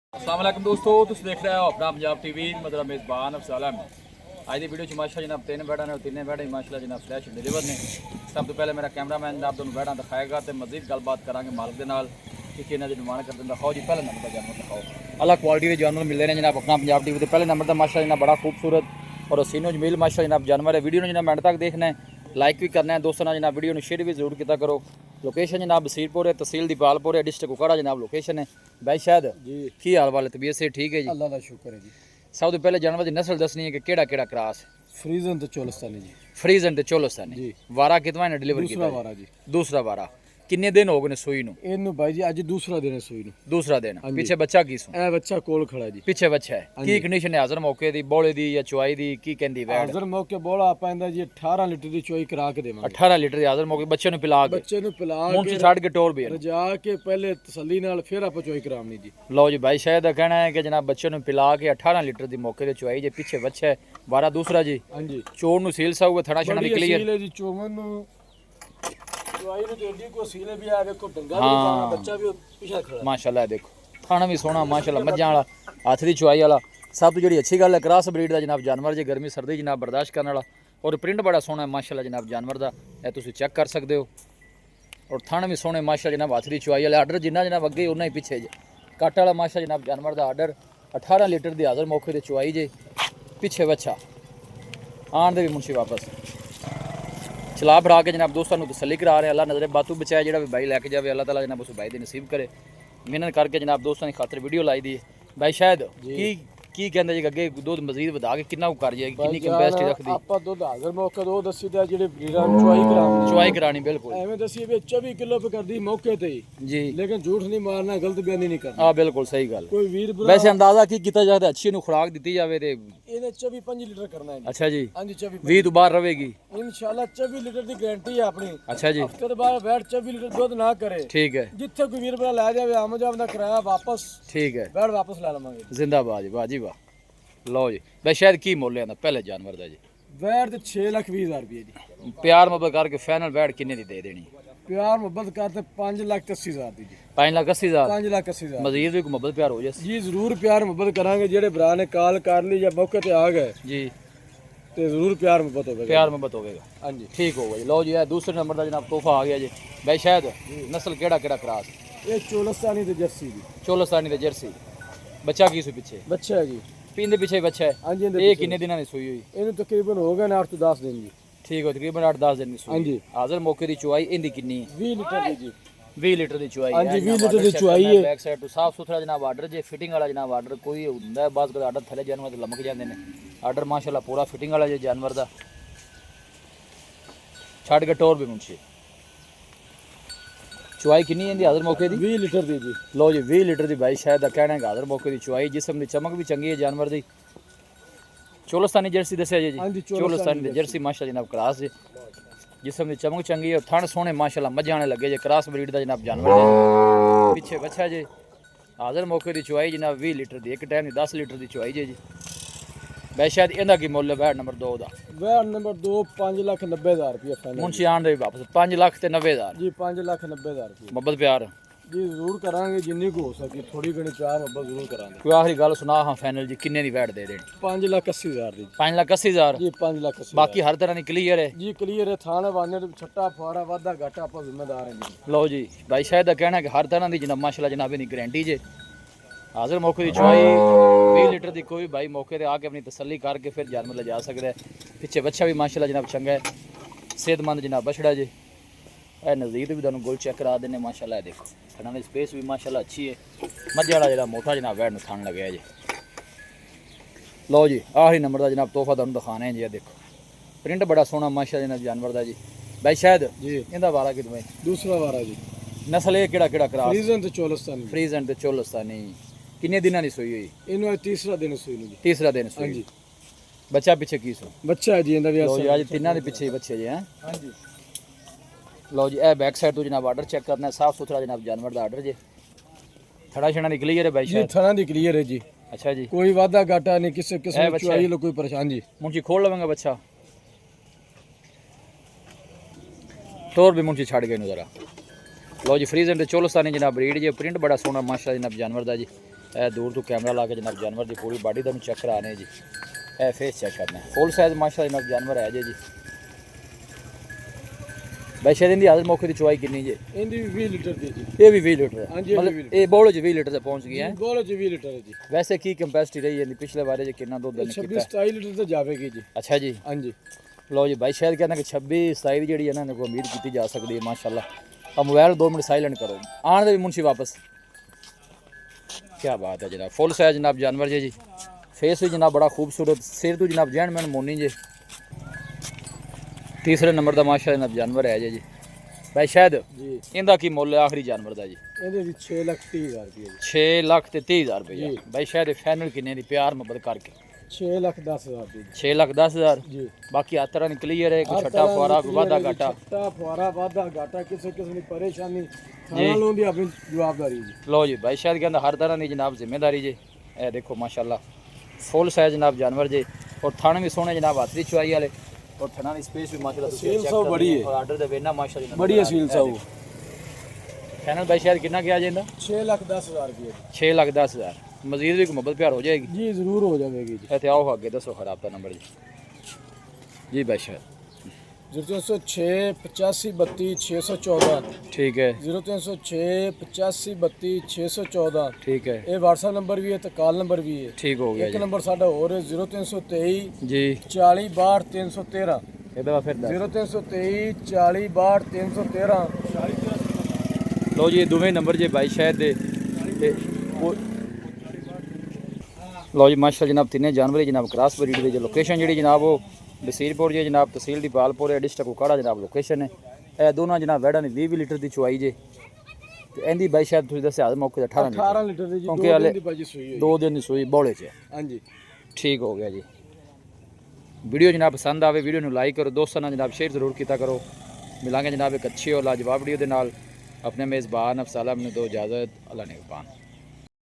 अस्सलाम वालेकुम दोस्तों, तुम देख रहे हो अपना पंजाब टीवी। मतलब मेज़बान अफसल अहमद। आज की वीडियो माशा जनाब तीन बैठा ने, तीन बैठे माशा जनाब फ्लैश डिलीवर ने। सब तो पहले मेरा कैमरामैन जनाब तुम बैठा दिखाएगा तो मजीद गलबात करांगे मालिक के नाल कि इन्होंने डिमांड कर दिंदा। खाओ जी, पहले नंबर का जानवर दिखाओ। अलग क्वालिटी के जानवर मिलते हैं जनाब अपना पंजाब टीवी। पहले नंबर का माशा जनाब बड़ा खूबसूरत और हसीनो जमील माशा जनाब जानवर है। वीडियो जनाब एंड तक देखना है, लाइक भी करना है दोस्तों जनाब। वीडियो में शेयर भी जरूर किया करो। लोकेशन जनाब बसीरपुर है, तहसील दीपालपुर है, डिस्ट्रिक्ट कुकाड़ा जनाब लोकेशन है। भाई शायद जी की हाल वाले तबीयत से ठीक है जी? अल्लाह का शुक्र है जी। सब तो पहले जानवर की नस्ल दसनी है कि केड़ा केड़ा क्रास? फ्रीजन तो चोलस्तानी जी। फ्रीजन ते चोलस्तानी जी। वारा कितना ने डिलीवर दूसरा किया? वारा जी। दूसरा वारा। किन्ने दिन हो गए ने सूई नु? ਇਹਨੂੰ ਬਾਈ ਜੀ ਅੱਜ ਦੂਸਰਾ ਦਿਨ ਹੈ ਸੂਈ ਨੂੰ। दूसरा दिन। हाँ जी। पीछे बच्चा की सू? ਇਹ ਬੱਚਾ ਕੋਲ ਖੜਾ ਜੀ। पीछे बच्चा है हाँ की जी। कंडीशन है? हाजर मौके दी, बोले दी या चुआई दी की कहंदी वैड? ਹਾਜ਼ਰ ਮੌਕੇ ਬੋਲਾ ਪੈਂਦਾ ਜੀ 18 ਲੀਟਰ ਦੀ ਚੋਈ ਕਰਾ ਕੇ ਦੇਵਾਂਗੇ। 18 ਲੀटर ਦੀ ਹਾਜ਼ਰ मौके बच्चे नु पिला के ਬੱਚੇ ਨੂੰ ਪਿਲਾ मुंह ਕੇ से छाड़ के टोर भी है। ਰਜਾ ਕੇ ਪਹਿਲੇ ਤਸੱਲੀ ਨਾਲ ਫਿਰ ਆਪਾਂ ਚੋਈ ਕਰਾਉਣੀ ਜੀ। लो जी भाई शायद कहना है कि जनाब बच्चे नु पिला के 18 लीटर दी मौके ते चुआई जे। पीछे बच्चा है वारा दूसरा जी। ਹਾਂਜੀ चोर नु सील सा हुआ थड़ा छड़ा ਬੜੀ निकली है। ਅਸੀਲ ਹੈ ਜੀ ਚੋਮਨ ਨੂੰ ਚੋਈ ਨੂੰ ਜਲਦੀ ਕੋ ਸੀਲੇ ਵੀ ਆ ਵੇਖੋ ਡੰਗਾ ਵੀ हाँ। ਪਾਣਾ ਬੱਚਾ ਵੀ ਪਿਛਾ ਖੜਾ। माशाल्लाह देखो खाना भी सोहना माशाल्लाह। मज्जां वाला हत्थ दी चुआई वाला सब तो जी अच्छी गल है। क्रॉस ब्रीड का जनाब जानवर जे गर्मी सर्दी जनाब बर्दाश्त करने वाला और प्रिंट बड़ा सोहना है माशाल्लाह जनाब जानवर का। यह तुम चेक कर सकते हो और थन भी सोहने माशा जनाब हत्थ दी चुआई वाले। आर्डर जिन्ना जनाब अगे उन्ना ही पिछे जे। कट वाला माशा जनाब जानवर का आर्डर 18 लीटर की हाजर मौके से चुआई जे। पिछे बच्चा आन दे भी मुंशी वापस चला फड़ा के जनाब दोस्तों तसली करा रहे। अल्लाह नजरे बातू बचाए जो भी भाई लैके जाए अल्लाह ताला जनाब उस भाई की नसीब करे। मेहनत करके जनाब दोस्तों की खातर वीडियो लाई दी है। भाई शायद की कहते जी अगे दुध मजीद वधा के कितना कर जाएगी, कितनी कैपेसिटी रखती? ਆਪਾਂ ਦੁੱਧ ਹਾਜ਼ਰ ਮੌਕੇ ਤੋਂ ਦੱਸੀ ਦਾ ਜਿਹੜੇ ਵੀਰਾਂ ਨੂੰ ਚੋਈ ਕਰਾਉਣੀ चुआई करानी बिल्कुल ਐਵੇਂ ਦੱਸੀ ਵੀ 24 ਕਿਲੋ पे ਕਰਦੀ ਮੌਕੇ ਤੇ ਹੀ। जी। ਲੇਕਿਨ ਝੂਠ ਨਹੀਂ ਮਾਰਨਾ, ਗਲਤ ਬਿਆਨੀ ਨਹੀਂ ਕਰਨਾ। हाँ बिल्कुल सही गल। ਕੋਈ ਵੀਰ ਭਰਾ वैसे अंदाजा की किया जाए तो अच्छी खुराक दी जाए तो? ਇਹਨੇ 24-25 ਲੀਟਰ ਕਰਨਾ ਹੈ ਜੀ। अच्छा जी। ਹਾਂਜੀ 24 20 तो बाहर रहेगी ਇਨਸ਼ਾਅੱਲਾ 24 ਲੀਟਰ ਦੀ ਗਾਰੰਟੀ ਹੈ ਆਪਣੀ। अच्छा जी ਹਫਤੇ ਤੋਂ ਬਾਅਦ ਬੈਠ 24 ਲੀਟਰ ਦੁੱਧ ਨਾ ਕਰੇ, ठीक है ਜਿੱਥੇ ਕੋਈ ਵੀਰ ਭਰਾ ਲੈ ਜਾਵੇ ਆਮਜਾਬ ਦਾ ਕਿਰਾਇਆ ਵਾਪਸ ठीक है ਬੈਠ ਵਾਪਸ ਲੈ ਲਵਾਂਗੇ। जिंदाबाद जी, वाह जी वाह। लो जी भाई शायद की मुल है पहले जानवर का जी? ਬੈਠ ਤੇ 6,20,000 ਰੁਪਏ ਜੀ। प्यार मोहब्बत करके फाइनल बैठ किन्ने दी दे देनी? ਪਿਆਰ ਮੁਹੱਬਤ ਕਰਤੇ 5,80,000 ਦੀ ਜੀ। 5,80,000। 5,80,000 मजीद भी कोई मोहब्बत प्यार हो जाए ਜੀ ਜ਼ਰੂਰ ਪਿਆਰ ਮੁਹੱਬਤ ਕਰਾਂਗੇ। ਜਿਹੜੇ ਭਰਾ ਨੇ ਕਾਲ ਕਰ ਲਈ ਜਾਂ ਮੌਕੇ ਤੇ ਆ ਗਏ जी? ਤੇ ਜ਼ਰੂਰ ਪਿਆਰ ਮੁਹੱਬਤ ਹੋਵੇਗਾ। प्यार मोहब्बत होगा। ਹਾਂਜੀ ठीक होगा जी। लो जी है दूसरे नंबर का जनाब तोहफा आ गया जी। भाई शायद नस्ल केड़ा केड़ा क्रास? ਇਹ ਚੋਲਸਤਾਨੀ ਤੇ ਜਰਸੀ ਦੀ चोलस्तानी ते जर्सी। बच्चा की सु पीछे? ਬੱਚਾ ਹੈ ਜੀ। पींदे पीछे बच्चा है। ਹਾਂਜੀ ਇਹਦੇ ये ਪਿੱਛੇ। किन्ने दिना दी सुई हुई? ਇਹਨੂੰ ਤਕਰੀਬਨ ਹੋ ਗਏ ਨੇ 8 ਤੋਂ 10 ਦਿਨ ਜੀ। ठीक हो तकरीबन 8-10 दिन की हाँ सुई। जी। हाजिर मौके की चुआई इंदी किन्नी है? 20 लीटर ਦੀ ਜੀ। 20 लीटर की चुआई हाँ है जी, जनाब। 20 लीटर आर्डर की चेक चुआई करना है। बैक साइड तो साफ सुथरा जनाब आर्डर जे फिटिंग वाला जनाब आर्डर कोई होंदा है बाज़ आर्डर थले जानवर ते लमक जाते हैं। आर्डर माशाल्लाह पूरा फिटिंग वाला जे जानवर दा। छड़ के टोर भी मुंशी। चुआई किन्नी है हाजिर मौके की? 20 लीटर ਦੀ ਜੀ। लो जी 20 लीटर की भाई शायद का कहना है हाजिर मौके की चुआई। जिसम की चमक भी चंगी है जानवर की। चोलस्तानी जर्सी दसिया जी? हाँ जी, चोलस्तानी दी जर्सी माशा जनाब क्रास जी। जिसम की चमक चंगी है, थन सोहने माशाल्लाह मज्जा आने लगे जे। क्रॉस ब्रीड का जनाब जानवर है। पीछे बच्चा जी। हाजिर मौके की चुआई जनाब 20 लीटर की। एक टाइम की 10 लीटर की चुआई जी। भाई शायद इहदा की मुल है बैड नंबर 2 का? ਵੈਟ ਨੰਬਰ 2 5,90,000 ਰੁਪਏ ਫਾਈਨਲ मुंशी आन दे वापस 5,90,000। ਜੀ। 5,90,000 ਰੁਪਏ मोहब्बत प्यार ਜੀ ਜ਼ਰੂਰ ਕਰਾਂਗੇ ਜਿੰਨੀ ਕੁ ਹੋ ਸਕੇ। ਥੋੜੀ ਘਣੀ ਪਿਆਰ ਮੁਹੱਬਤ ਜ਼ਰੂਰ ਕਰਾਂਗੇ। कोई आखिरी गल सुना हाँ फाइनल जी किन्ने की वैट दे देनी? 5,80,000 ਦੀ 5,80,000। ਜੀ। 5,80,000 बाकी हर तरह की क्लियर है ਜੀ। ਕਲੀਅਰ ਹੈ। ਥਾਣੇ ਵਾਨੇ ਤੇ ਛੱਟਾ ਫਾੜਾ ਵਾਧਾ ਘਾਟਾ ਆਪਾਂ ਜ਼ਿੰਮੇਦਾਰ ਹਾਂ ਜੀ। लो जी भाई शायद का कहना है कि हर तरह की जनाब माशाल्लाह जनाब की गारंटी जे। हाजिर मौके की चुआई 20 लीटर की कोई भाई मौके पर आके अपनी तसल्ली करके फिर जानवर ले जा सकता है। पिछे बच्चा भी माशाल्लाह जनाब चंगा है, सेहतमंद जनाब बछड़ा जे। ए नज़दीक भी तुहानू गोल चेक करा देने माशाल्लाह। देखो खाना की स्पेस भी माशाल्लाह अच्छी है। मझे वाला जरा मोटा जनाब वैड में खान लगे जी। लो जी आखिरी नंबर का जनाब तोहफा तुहानू दिखाने हैं जी। देखो प्रिंट बड़ा सोहना माशा जनाब जानवर का जी। भाई शायद जी इहदा वारा कि भाई ਦੂਸਰਾ ਵਾਰਾ ਜੀ। नस्ल ये केड़ा क्रास? ਫਰੀਜ਼ਨ ਤੇ ਚੋਲਸਤਾਨੀ। फ्रीजन ते चोलस्तानी। किन्ने दिना की सुई हुई? ਇਹਨੂੰ ਅੱਜ ਤੀਸਰਾ ਦਿਨ ਸੂਈ ਨੂੰ ਜੀ। तीसरा दिन सुई। ਹਾਂਜੀ बच्चा पीछे की सु? ਬੱਚਾ ਹੈ ਜੀ ਇਹਦਾ ਵੀ लो जी ਅਸਲ। आज तिना के पीछे ही बच्चे जी हैं। ਹਾਂਜੀ लो जी ए बैक साइड तो जनाब आर्डर चेक करना है। साफ सुथरा जनाब जानवर का आर्डर जे। थड़ा छड़ा निकली है भाई ਜੀ। शायद? ਥਾਣਾ ਦੀ ਕਲੀਅਰ ਹੈ ਜੀ। अच्छा जी ਕੋਈ ਵਾਧਾ ਘਾਟਾ ਨਹੀਂ ਕਿਸੇ ਕਿਸਮ ਇਹ ਦੀ ਬੱਚਾ ਚੁਆਈ ਹੈ। ਲੋ ਕੋਈ ਪਰੇਸ਼ਾਨ ਜੀ। मुंशी खोल लवेंगे बच्चा तोर भी मुंशी छड़ गए नु जरा। लो जी फ्रीजन ते चोलस्तानी जनाब ब्रीड जे। प्रिंट बड़ा सोहना माशा जनाब जानवर का जी। ਇਹ ਦੂਰ ਤੋਂ ਕੈਮਰਾ ਲਾ ਕੇ ਜਨਾਬ ਜਾਨਵਰ ਦੀ ਪੂਰੀ ਬਾਡੀ ਤੁਹਾਨੂੰ ਚੈੱਕ ਕਰਾਣੇ ਜੀ। ਇਹ ਫੇਸ ਚੈੱਕ ਕਰਨਾ ਫੁੱਲ ਸਾਈਜ਼ ਮਾਸ਼ਾਅੱਲਾ ਜਨਾਬ ਜਾਨਵਰ ਹੈ ਜੀ। ਬਾਈ ਸ਼ਾਇਦ ਦੀ ਆਦਤ ਮੌਕੇ ਦੀ ਚੁਆਈ ਕਿੰਨੀ ਜੇ? ਇਹਦੀ ਵੀ 20 ਲੀਟਰ ਦੀ ਜੀ। ਇਹ ਵੀ 20 ਲੀਟਰ ਹੈ, ਹਾਂਜੀ, ਇਹ ਵੀ 20 ਮਤਲਬ ਇਹ ਬੋਲ 'ਚ 20 ਲੀਟਰ ਤੇ ਪਹੁੰਚ ਗਈ ਹੈ। ਬੋਲ ਚ 20 ਲੀਟਰ ਹੈ ਜੀ। ਵੈਸੇ ਕੀ ਕੰਪੈਸਿਟੀ ਰਹੀ ਇਹਦੀ ਪਿਛਲੇ ਬਾਰੇ ਜੇ ਕਿੰਨਾ ਦੁੱਧ ਨੇ 26-27 ਲੀਟਰ ਤੇ ਜਾਵੇਗੀ ਜੀ। ਅੱਛਾ ਜੀ, ਹਾਂਜੀ ਲਓ ਜੀ ਬਾਈ ਸ਼ਾਇਦ ਕਹਿੰਦਾ ਕਿ 26-27 ਦੀ ਜਿਹੜੀ ਇਹਨਾਂ ਨੇ ਕੋਈ ਉਮੀਦ ਕੀਤੀ ਜਾ ਸਕਦੀ ਹੈ ਮਾਸ਼ਾਅੱਲਾ। ਆ ਮੋਬਾਈਲ 2 ਮਿੰਟ ਸਾਇਲੈਂਟ ਕਰੋ, ਆਣ ਦੇ ਵੀ ਮੁਨਸ਼ੀ ਵਾਪਸ। ਕੀ ਬਾਤ ਹੈ ਜਨਾਬ, ਫੁੱਲ ਸਾਈਜ਼ ਜਨਾਬ ਜਾਨਵਰ ਜੀ। फेस भी जनाब बड़ा खूबसूरत, सिर तो जनाब जैन मैन मोनी जे। तीसरे नंबर का माशा जनाब जानवर है जी। भाई शायद जी इनका की मुल है आखिरी जानवर का जी? ਇਹਦੇ ਵਿੱਚ 6,30,000 ਰੁਪਏ 6,30,000 रुपये। भाई शायद फाइनल किन्ने दी प्यार मोहब्बत करके? 6,10,000 ਰੁਪਏ 6,10,000 ਜੀ। बाकी हर तरह क्लियर है, कोई छट्टा फुआरा कोई वादा घाटा? ਛੱਟਾ ਫੁਆਰਾ ਵਾਧਾ ਘਾਟਾ ਕਿਸੇ ਕਿਸਮ ਦੀ ਪਰੇਸ਼ਾਨੀ ਥਾਣਾ ਲੋਂ ਦੀ ਆਪਣੀ ਜਵਾਬਦਾਰੀ ਜੀ। लो जी भाई शायद कहता हर तरह की जनाब जिम्मेदारी जी। ए देखो माशाल्लाह फुल साइज जनाब जानवर जी, और थाने भी सोने जनाब हाथ की चुआई वाले, और थाना की स्पेस भी माशाल्लाह सील सौ बड़ी है। और आर्डर दे वेना माशाल्लाह बड़ी असील सा वो फाइनल भाई शायद कितना किया जाएगा? 6,10,000 रुपए 6,10,000। मजीद भी कोई मोहब्बत प्यार हो जाएगी जी, जरूर हो जाएगी जी। इतने आओ आगे दसो खराब का नंबर जी भाई शायद 0306 85 32 614 ठीक है 0306 85 32 614 ठीक है ਇਹ WhatsApp ਨੰਬਰ ਵੀ ਹੈ ਤੇ ਕਾਲ ਨੰਬਰ ਵੀ ਹੈ। ठीक हो गया ਇੱਕ जी ਨੰਬਰ ਸਾਡਾ ਹੋਰ ਹੈ 0323 जी 40 62 313 ये दफा फिर दस। 0323 40 62 313 लो जी दोवें नंबर जे भाई शायद दे ते लो जी माशाल्लाह जनाब तिने जानवर जनाब क्रॉस ब्रीड की जो लोकेशन जी जनाब वो बसीरपुर जी जनाब तहसील दी पालपुर है डिस्ट्रिक्ट कुकाड़ा जनाब लोकेशन है। यह दोनों जनाब वैड़ा ने 20 लीटर की चुआई जे ते एंदी भाई शायद तुसीं दस्सिया मौके 18 18 ਲੀਟਰ ਦੀ ਜੀ। क्योंकि हाले ਦੀ ਭਾਜੀ ਸੂਈ ਹੋਈ 2 दिन की सूई बोले च है। ਹਾਂਜੀ ठीक हो गया जी। वीडियो जनाब पसंद आवे वीडियो लाइक करो, दोस्तों नाल जनाब शेयर जरूर किया करो। मिलांगे जनाब एक अच्छी और लाजवाब वीडियो के नाल। अपने मेज़बान अफसाला मैनूं दो इजाज़त, अल्लाह ने